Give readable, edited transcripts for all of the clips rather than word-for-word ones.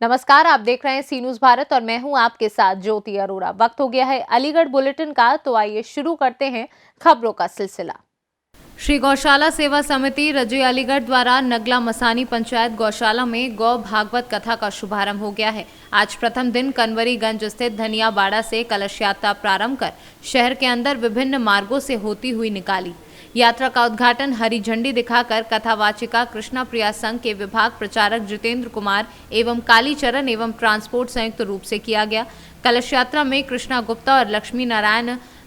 नमस्कार, आप देख रहे हैं सी न्यूज़ भारत और मैं हूं आपके साथ ज्योति अरोड़ा। वक्त हो गया है अलीगढ़ बुलेटिन का, तो आइए शुरू करते हैं खबरों का सिलसिला। श्री गौशाला सेवा समिति रजी अलीगढ़ द्वारा नगला मसानी पंचायत गौशाला में गौ भागवत कथा का शुभारंभ हो गया है। आज प्रथम दिन कनवरीगंज स्थित धनिया बाड़ा से कलश यात्रा प्रारंभ कर शहर के अंदर विभिन्न मार्गों से होती हुई निकाली। यात्रा का उद्घाटन हरी झंडी दिखाकर कथावाचिका कृष्णा प्रिया संघ के विभाग प्रचारक जितेंद्र कुमार एवं कालीचरण एवं ट्रांसपोर्ट संयुक्त रूप से किया गया। कलश यात्रा में कृष्णा गुप्ता और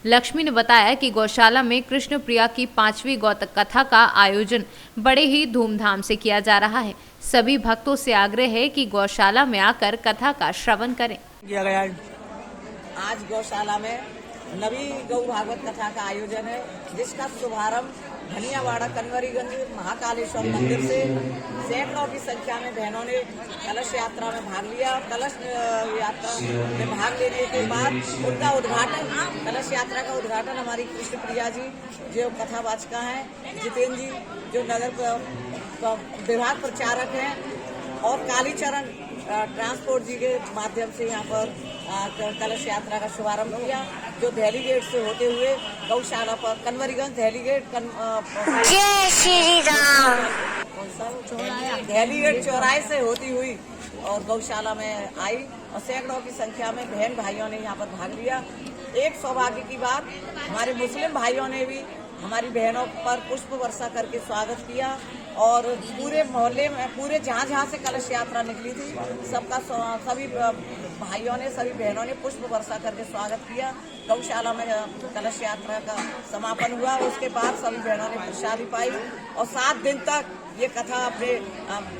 लक्ष्मी ने बताया कि गौशाला में कृष्ण प्रिया की 5वीं गौतक कथा का आयोजन बड़े ही धूमधाम से किया जा रहा है। सभी भक्तों से आग्रह है कि गौशाला में आकर कथा का श्रवण करें। आज गौशाला में नवी गौ भागवत कथा का आयोजन है, जिसका शुभारंभ धनियावाड़ा कनवरीगंज महाकालेश्वर मंदिर से सैकड़ों की संख्या में बहनों ने कलश यात्रा में भाग लिया। कलश यात्रा में भाग लेने के बाद उनका उद्घाटन, कलश यात्रा का उद्घाटन हमारी कृष्ण प्रिया जी जो कथावाचिका हैं, जितेंद्र जी जो नगर विभाग प्रचारक हैं और कालीचरण ट्रांसपोर्ट जी के माध्यम से यहाँ पर कलश यात्रा का शुभारंभ किया, जो दहली गेट से होते हुए गौशाला पर कनवरीगंज दहली गेट जय श्री राम दहली गेट चौराहे से होती हुई और गौशाला में आई और सैकड़ों की संख्या में बहन भाइयों ने यहाँ पर भाग लिया। एक सौभाग्य की बात, हमारे मुस्लिम भाइयों ने भी हमारी बहनों पर पुष्प वर्षा करके स्वागत किया और पूरे मोहल्ले में, पूरे जहाँ से कलश यात्रा निकली थी, सभी भाइयों ने, सभी बहनों ने पुष्प वर्षा करके स्वागत किया। गौशाला में कलश यात्रा का समापन हुआ, उसके बाद सभी बहनों ने प्रसादी पाई और 7 दिन तक ये कथा अपने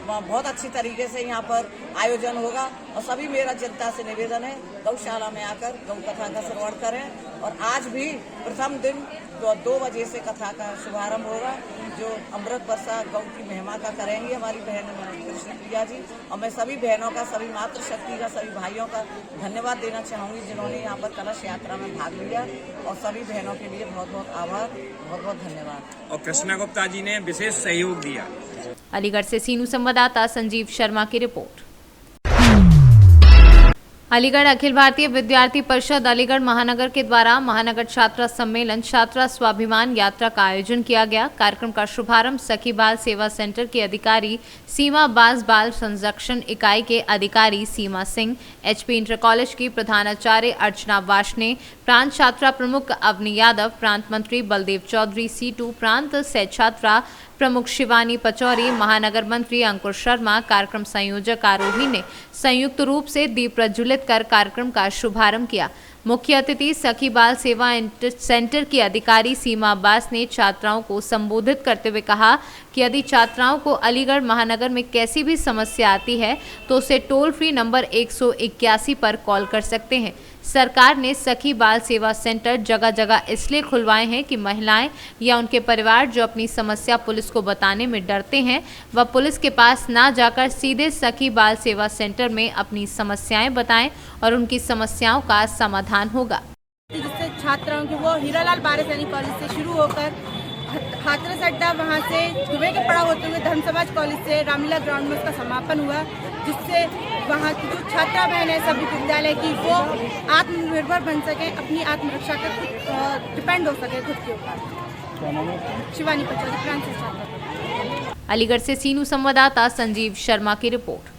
बहुत अच्छी तरीके से यहाँ पर आयोजन होगा और सभी मेरा जनता से निवेदन है गौशाला में आकर गौ कथा का श्रवण करें। और आज भी प्रथम दिन 2 बजे से कथा का शुभारंभ होगा, जो अमृत वर्षा गौ की महिमा का करेंगी हमारी बहन कृष्ण प्रिया जी। और मैं सभी बहनों का, सभी मातृशक्ति का, सभी भाइयों का धन्यवाद देना चाहूँगी जिन्होंने यहाँ पर कलश यात्रा में भाग लिया और सभी बहनों के लिए बहुत बहुत आभार, बहुत बहुत धन्यवाद। और कृष्णा गुप्ता जी ने विशेष सहयोग दिया। अलीगढ़ से सीनू संवाददाता संजीव शर्मा की रिपोर्ट। अलीगढ़ अखिल भारतीय विद्यार्थी परिषद अलीगढ़ महानगर के द्वारा महानगर छात्रा सम्मेलन छात्रा स्वाभिमान यात्रा का आयोजन किया गया। कार्यक्रम का शुभारंभ सखी बाल सेवा सेंटर के अधिकारी सीमा बाल संरक्षण इकाई के अधिकारी सीमा सिंह, HP इंटर कॉलेज की प्रधानाचार्य अर्चना वाशने, प्रांत छात्रा प्रमुख अवनी यादव, प्रांत मंत्री बलदेव चौधरी, C2 प्रांत सह छात्रा प्रमुख शिवानी पचौरी, महानगर मंत्री अंकुर शर्मा, कार्यक्रम संयोजक आरोही ने संयुक्त रूप से दीप प्रज्वलित कर कार्यक्रम का शुभारंभ किया। मुख्य अतिथि सखी बाल सेवा सेंटर की अधिकारी सीमा अब्बास ने छात्राओं को संबोधित करते हुए कहा कि यदि छात्राओं को अलीगढ़ महानगर में कैसी भी समस्या आती है तो उसे टोल फ्री नंबर 181 पर कॉल कर सकते हैं। सरकार ने सखी बाल सेवा सेंटर जगह जगह इसलिए खुलवाए हैं कि महिलाएं या उनके परिवार जो अपनी समस्या पुलिस को बताने में डरते हैं, वह पुलिस के पास ना जाकर सीधे सखी बाल सेवा सेंटर में अपनी समस्याएं बताएं और उनकी समस्याओं का समाधान होगा। जिससे छात्राओं की वो हीरालाल बारे सैनिक कॉलेज से शुरू होकर हाथरस अड्डा, वहाँ से दुबे के पड़ाव होते हुए धर्म समाज कॉलेज से रामलीला ग्राउंड में उसका समापन हुआ, जिससे वहाँ की जो छात्रा बहन है सभी विद्यालय की वो आत्मनिर्भर बन सके, अपनी आत्मरक्षा पर डिपेंड हो सके खुद के ऊपर। शिवानी पचौरी, प्रांत से छात्रा। अलीगढ़ से सीनू संवाददाता संजीव शर्मा की रिपोर्ट।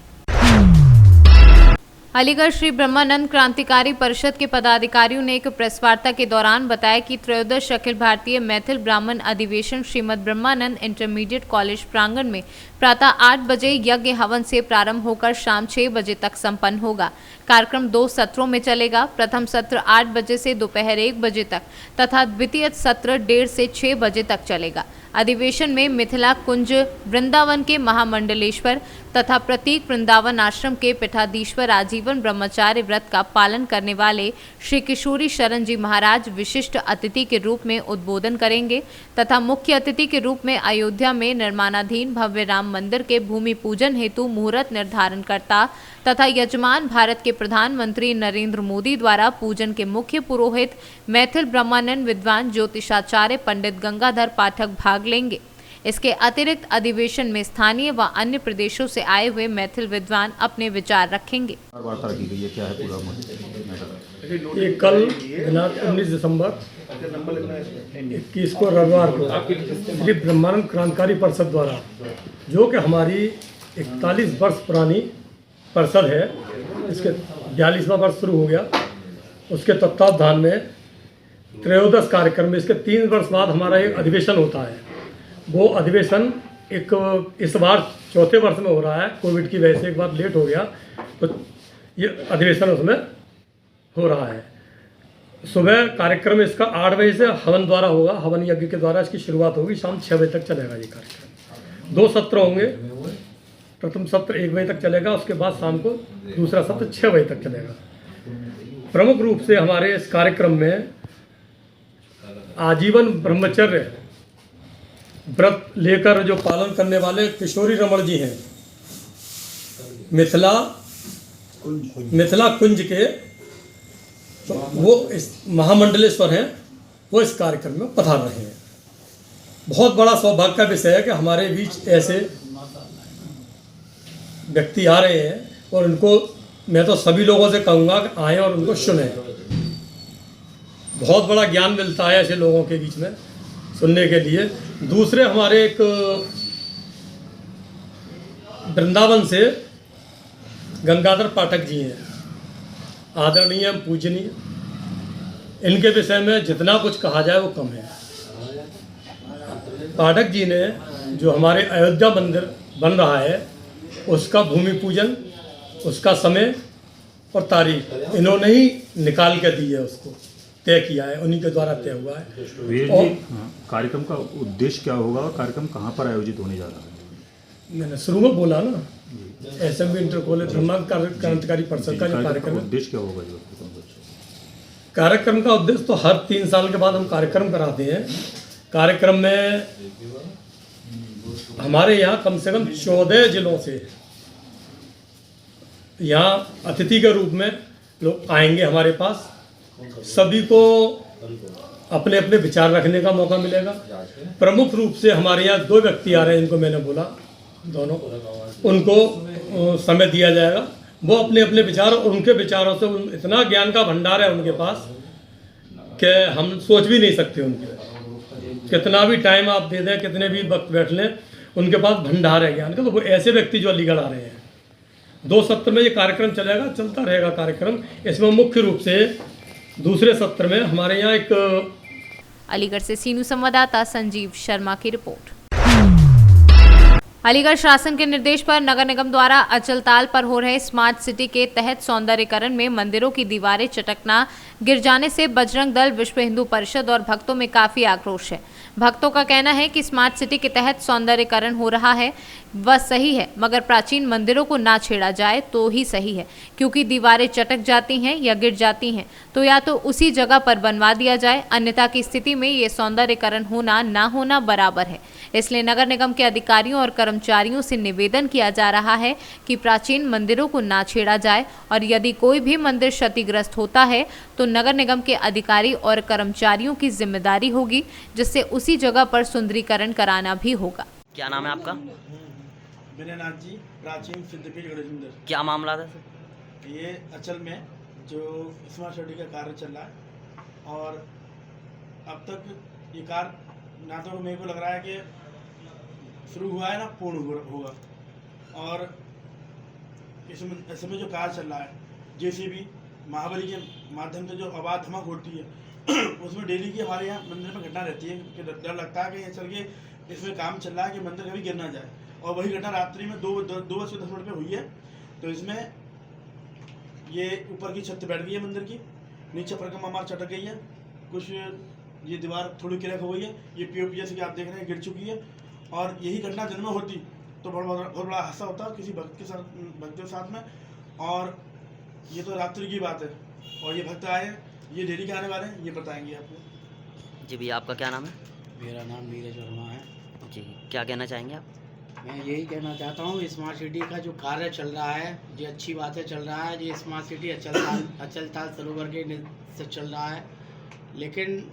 अलीगढ़ श्री ब्रह्मानंद क्रांतिकारी परिषद के पदाधिकारियों ने एक प्रेस वार्ता के दौरान बताया कि त्रयोदश अखिल भारतीय मैथिल ब्राह्मण अधिवेशन श्रीमद ब्रह्मानंद इंटरमीडिएट कॉलेज प्रांगण में प्रातः 8 बजे यज्ञ हवन से प्रारंभ होकर शाम 6 बजे तक संपन्न होगा। कार्यक्रम 2 सत्रों में चलेगा। प्रथम सत्र 8 बजे से दोपहर 1 बजे तक तथा द्वितीय सत्र 1:30 से 6 बजे तक चलेगा। अधिवेशन में मिथिला कुंज वृंदावन के महामंडलेश्वर तथा प्रतीक वृंदावन आश्रम के पीठाधीश्वर आजीवन ब्रह्मचार्य व्रत का पालन करने वाले श्री किशोरी शरण जी महाराज विशिष्ट अतिथि के रूप में उद्बोधन करेंगे तथा मुख्य अतिथि के रूप में अयोध्या में निर्माणाधीन भव्य राम मंदिर के भूमि पूजन हेतु मुहूर्त निर्धारण करता तथा यजमान भारत के प्रधानमंत्री नरेंद्र मोदी द्वारा पूजन के मुख्य पुरोहित मैथिल ब्रह्मानंद विद्वान ज्योतिषाचार्य पंडित गंगाधर पाठक भाग लेंगे। इसके अतिरिक्त अधिवेशन में स्थानीय व अन्य प्रदेशों से आए हुए मैथिल विद्वान अपने विचार रखेंगे। वार्ता की गई है, क्या है पूरा मैटर? ये कल दिनांक 19 दिसंबर 21 को रविवार को श्री ब्रह्मानंद क्रांतिकारी परिषद द्वारा, जो कि हमारी 41 वर्ष पुरानी परिषद है, इसके 42वां वर्ष शुरू हो गया, उसके तत्वावधान में त्रयोदश कार्यक्रम में इसके 3 वर्ष बाद हमारा एक अधिवेशन होता है। वो अधिवेशन इस बार चौथे वर्ष में हो रहा है, कोविड की वजह से एक बार लेट हो गया, तो ये अधिवेशन उसमें हो रहा है। सुबह कार्यक्रम इसका 8 बजे से हवन द्वारा होगा, हवन यज्ञ के द्वारा इसकी शुरुआत होगी, शाम 6 बजे तक चलेगा ये कार्यक्रम। 2 सत्र होंगे, प्रथम सत्र 1 बजे तक चलेगा, उसके बाद शाम को दूसरा सत्र 6 बजे तक चलेगा। प्रमुख रूप से हमारे इस कार्यक्रम में आजीवन ब्रह्मचर्य व्रत लेकर जो पालन करने वाले किशोरी रमण जी हैं, मिथिला कुंज के, तो वो इस महामंडलेश्वर हैं, वो इस कार्यक्रम में पधार रहे हैं। बहुत बड़ा सौभाग्य का विषय है कि हमारे बीच ऐसे व्यक्ति आ रहे हैं, और उनको मैं तो सभी लोगों से कहूँगा कि आएँ और उनको सुने। बहुत बड़ा ज्ञान मिलता है ऐसे लोगों के बीच में सुनने के लिए। दूसरे हमारे एक वृंदावन से गंगाधर पाठक जी हैं, आदरणीय पूजनीय, इनके विषय में जितना कुछ कहा जाए वो कम है। पाठक जी ने जो हमारे अयोध्या मंदिर बन रहा है, उसका भूमि पूजन, उसका समय और तारीख इन्होंने ही निकाल के दी है, उसको तय किया है, उन्हीं के द्वारा तय हुआ है। और कार्यक्रम का उद्देश्य क्या होगा और कार्यक्रम कहाँ पर आयोजित होने जा रहा है? मैंने शुरू में बोला ना, एसएमबी इंटर कॉलेज ब्रह्मानंद क्रांतिकारी परिषद का जो कार्यक्रम है। उद्देश्य क्या होगा? जो कार्यक्रम का उद्देश्य तो हर 3 साल के बाद हम कार्यक्रम कराते हैं। कार्यक्रम में हमारे यहाँ कम से कम 14 जिलों से यहाँ अतिथि के रूप में लोग आएंगे हमारे पास। सभी को अपने अपने विचार रखने का मौका मिलेगा। प्रमुख रूप से हमारे यहाँ 2 व्यक्ति आ रहे हैं, इनको मैंने बोला, दोनों, उनको समय दिया जाएगा। वो अपने अपने विचार, उनके विचारों से इतना ज्ञान का भंडार है उनके पास कि हम सोच भी नहीं सकते। उनके कितना भी टाइम आप दे दें, कितने भी वक्त बैठ लें, उनके पास भंडार है ज्ञान का। तो वो ऐसे व्यक्ति जो अलीगढ़ आ रहे हैं, 2 सत्र में ये कार्यक्रम चलेगा, चलता रहेगा कार्यक्रम। इसमें मुख्य रूप से दूसरे सत्र में हमारे यहाँ एक अलीगढ़ से सीनू संवाददाता संजीव शर्मा की रिपोर्ट। अलीगढ़ शासन के निर्देश पर नगर निगम द्वारा अचलताल पर हो रहे स्मार्ट सिटी के तहत सौंदर्यीकरण में मंदिरों की दीवारें चटकना गिर जाने से बजरंग दल, विश्व हिंदू परिषद और भक्तों में काफी आक्रोश है। भक्तों का कहना है कि स्मार्ट सिटी के तहत सौंदर्यीकरण हो रहा है वह सही है, मगर प्राचीन मंदिरों को ना छेड़ा जाए तो ही सही है, क्योंकि दीवारें चटक जाती हैं या गिर जाती हैं तो या तो उसी जगह पर बनवा दिया जाए, अन्यथा की स्थिति में ये सौंदर्यीकरण होना ना होना बराबर है। इसलिए नगर निगम के अधिकारियों और कर्मचारियों से निवेदन किया जा रहा है कि प्राचीन मंदिरों को ना छेड़ा जाए, और यदि कोई भी मंदिर क्षतिग्रस्त होता है तो नगर निगम के अधिकारी और कर्मचारियों की जिम्मेदारी होगी, जिससे उसी जगह पर सुंदरीकरण कराना भी होगा। क्या नाम है आपका? विनयनाथ जी, प्राचीन सिद्धपीठ गणेश मंदिर। क्या मामला था सर? ये अचल में जो स्मार्ट सिटी का कार्य चल रहा है, और अब तक ये कार्य ना तो मेरे को लग रहा है कि शुरू हुआ है ना पूर्ण होगा। और इसमें जो कार्य चल रहा है, जेसीबी महाबली के माध्यम से जो अबाध धमक होती है उसमें डेली की हमारे यहाँ मंदिर में घटना रहती है कि डर लगता है कि ये चल के इसमें काम चल रहा है कि मंदिर कभी गिर ना जाए। और वही घटना रात्रि में 2:10 पे हुई है। तो इसमें ये ऊपर की छत बैठ गई है मंदिर की, नीचे परिक्रमा मार चटक गई है, कुछ ये दीवार थोड़ी क्रैक हो गई है, ये पीओपी जैसे कि आप देख रहे हैं गिर चुकी है। और यही घटना दिन में होती तो बहुत बड़ा हादसा होता किसी भक्त के साथ में। और ये तो रात्रि की बात है, और ये भक्त आए हैं, ये डेली के आने वाले हैं, ये बताएंगे आपको। जी भैया, आपका क्या नाम है? मेरा नाम नीरज वर्मा है। जी, क्या कहना चाहेंगे आप? मैं यही कहना चाहता हूँ, स्मार्ट सिटी का जो कार्य चल रहा है, जो अच्छी बातें चल रहा है, ये स्मार्ट सिटी अचलताल सरोवर के से चल रहा है, लेकिन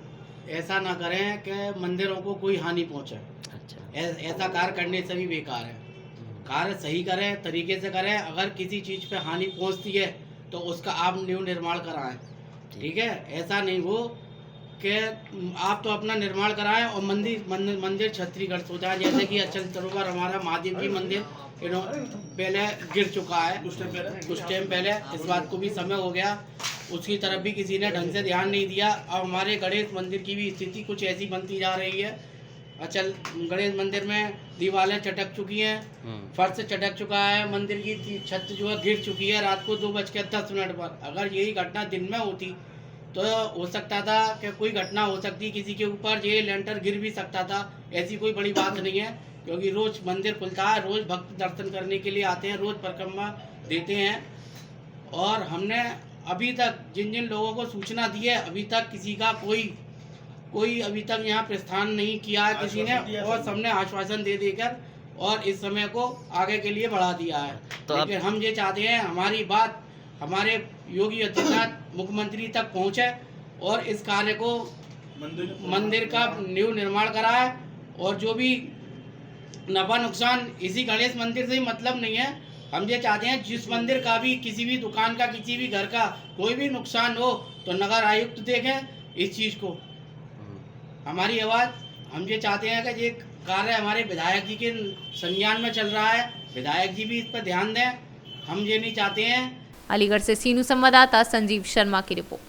ऐसा ना करें कि मंदिरों को कोई हानि पहुँचे। अच्छा, ऐसा कार्य करने से भी बेकार है। कार्य सही करें, तरीके से करें। अगर किसी चीज़ पे हानि पहुंचती है तो उसका आप न्यू निर्माण कराएं, ठीक है। ऐसा नहीं हो कि आप तो अपना निर्माण कराएं और मंदिर छत्रीग्रस्त हो जाए, जैसे कि अचल सरोवर हमारा महादेव जी मंदिर पहले गिर चुका है कुछ टाइम पहले। इस बात को भी समय हो गया, उसकी तरफ भी किसी ने ढंग से ध्यान नहीं दिया। अब हमारे गणेश मंदिर की भी स्थिति कुछ ऐसी बनती जा रही है। अचल गणेश मंदिर में दीवारें चटक चुकी हैं, फर्श चटक चुका है, मंदिर की छत जो है गिर चुकी है रात को 2:10 पर। अगर यही घटना दिन में होती तो हो सकता था कि कोई घटना हो सकती, किसी के ऊपर ये लेंटर गिर भी सकता था। ऐसी कोई बड़ी बात नहीं है, क्योंकि रोज़ मंदिर खुलता है, रोज़ भक्त दर्शन करने के लिए आते हैं, रोज़ परिक्रमा देते हैं। और हमने अभी तक जिन जिन लोगों को सूचना दी है, अभी तक किसी का कोई अभी तक यहाँ प्रस्थान नहीं किया है किसी ने, और सबने आश्वासन दे देकर और इस समय को आगे के लिए बढ़ा दिया है। तो लेकिन हम ये चाहते हैं हमारी बात हमारे योगी आदित्यनाथ मुख्यमंत्री तक पहुँचे और इस कार्य को मंदिर का न्यू निर्माण कराए। और जो भी नफा नुकसान इसी गणेश मंदिर से ही मतलब नहीं है। हम ये चाहते हैं जिस मंदिर का भी, किसी भी दुकान का, किसी भी घर का कोई भी नुकसान हो तो नगर आयुक्त देखें इस चीज़ को। हमारी आवाज़, हम ये चाहते हैं कि ये कार्य हमारे विधायक जी के संज्ञान में चल रहा है, विधायक जी भी इस पर ध्यान दें। हम ये नहीं चाहते हैं। अलीगढ़ से सीनू संवाददाता संजीव शर्मा की रिपोर्ट।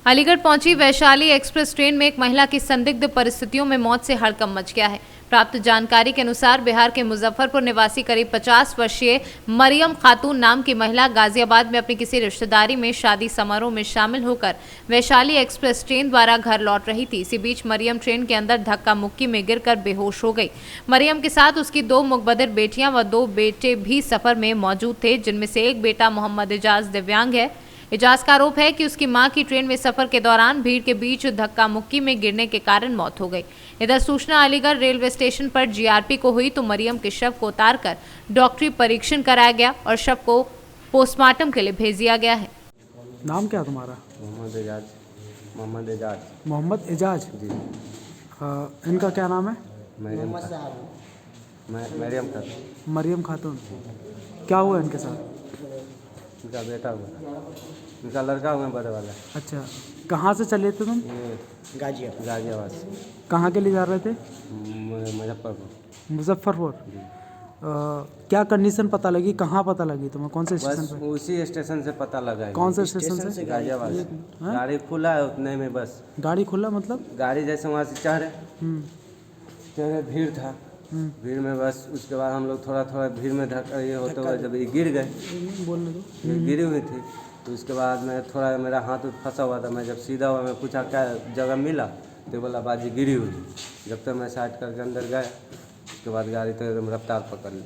अलीगढ़ पहुंची वैशाली एक्सप्रेस ट्रेन में एक महिला की संदिग्ध परिस्थितियों में मौत से हड़कंप मच गया है। प्राप्त जानकारी के अनुसार बिहार के मुजफ्फरपुर निवासी करीब 50 वर्षीय मरियम खातून नाम की महिला गाजियाबाद में अपनी किसी रिश्तेदारी में शादी समारोह में शामिल होकर वैशाली एक्सप्रेस ट्रेन द्वारा घर लौट रही थी। इसी बीच मरियम ट्रेन के अंदर धक्का मुक्की में गिरकर बेहोश हो गई। मरियम के साथ उसकी 2 मुकबदिर बेटियां व 2 बेटे भी सफर में मौजूद थे, जिनमें से एक बेटा मोहम्मद एजाज दिव्यांग है। एजाज का आरोप है कि उसकी मां की ट्रेन में सफर के दौरान भीड़ के बीच धक्का मुक्की में गिरने के कारण मौत हो गई। इधर सूचना अलीगढ़ रेलवे स्टेशन पर जीआरपी को हुई तो मरियम के शव को उतारकर डॉक्टरी परीक्षण कराया गया और शव को पोस्टमार्टम के लिए भेज दिया गया है। नाम क्या तुम्हारा? मोहम्मद एजाज। मोहम्मद एजाज जी। इनका क्या नाम है? मरियम खातून। क्या हुआ इनके साथ? इनका बेटा हुआ, इनका लड़का हुआ बड़े वाला। अच्छा, कहाँ से चले थे तुम? गाजियाबाद से। कहाँ के लिए जा रहे थे? मुजफ्फरपुर। क्या कंडीशन पता लगी, कहाँ पता लगी तुम्हें, कौन से स्टेशन पे? उसी स्टेशन से पता लगा। कौन से स्टेशन से? गाजियाबाद से। गाड़ी खुला है उतने में बस। गाड़ी खुला मतलब? गाड़ी जैसे वहाँ से चढ़े, भीड़ था, भीड़ में बस उसके बाद हम लोग थोड़ा भीड़ में धक्का ये होते हुए जब ये गिर गए, बोलने दो, ये गिरी हुई थी तो उसके बाद मैं थोड़ा मेरा हाथ फंसा हुआ था। मैं जब सीधा हुआ, मैं पूछा क्या जगह मिला, तो बोला बाजी गिरी हुई। जब तक मैं साइड करके अंदर गया, उसके बाद गाड़ी तो एकदम रफ्तार पकड़ ली।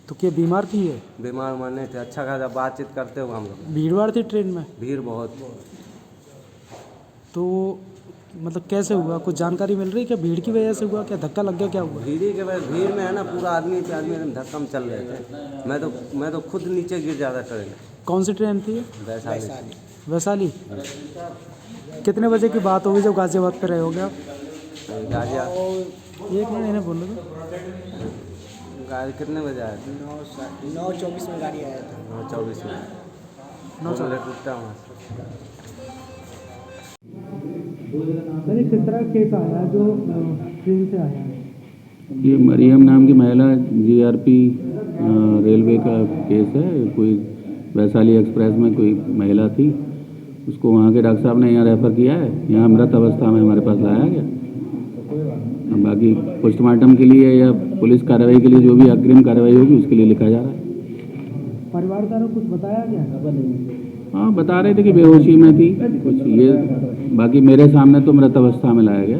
तो क्या बीमार थी ये? बीमार उमार नहीं थे, अच्छा खासा बातचीत करते हुए हम लोग। भीड़ भाड़ थी ट्रेन में? भीड़ बहुत। तो मतलब कैसे हुआ, कुछ जानकारी मिल रही है? क्या भीड़ की वजह से हुआ, क्या धक्का लग गया, क्या हुआ? भीड़ में है ना, पूरा आदमी पे आदमी धक्का में चल रहे थे। मैं तो खुद नीचे गिर जाता ट्रेन। कौन सी ट्रेन थी? वैशाली। कितने बजे की बात होगी जब गाजियाबाद पे रहे होगे आप? एक मिनट इन्हें बोलो तो। गाड़ी कितने बजे आया था? 9:24 में गाड़ी आया था। 9:24 में। 9:24 टूटता वहाँ से। किस तरह केस आया जो ट्रेन से आया है? ये मरियम नाम की महिला, जीआरपी रेलवे का केस है। कोई वैशाली एक्सप्रेस में कोई महिला थी, उसको वहाँ के डॉक्टर साहब ने यहाँ रेफ़र किया है, यहाँ मृत अवस्था में हमारे पास लाया गया। अब बाकी पोस्टमार्टम के लिए या पुलिस कार्रवाई के लिए जो भी अग्रिम कार्रवाई होगी उसके लिए लिखा जा रहा है। परिवार का कुछ बताया गया? हाँ, बता रहे थे कि बेहोशी में थी कुछ ये। बाकी मेरे सामने तो मृत अवस्था में लाया गया,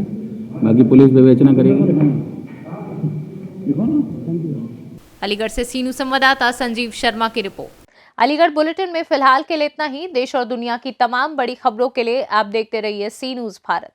बाकी पुलिस विवेचना करेगी। अलीगढ़ से सीनू संवाददाता संजीव शर्मा की रिपोर्ट। अलीगढ़ बुलेटिन में फिलहाल के लिए इतना ही। देश और दुनिया की तमाम बड़ी खबरों के लिए आप देखते रहिए सी न्यूज़ भारत।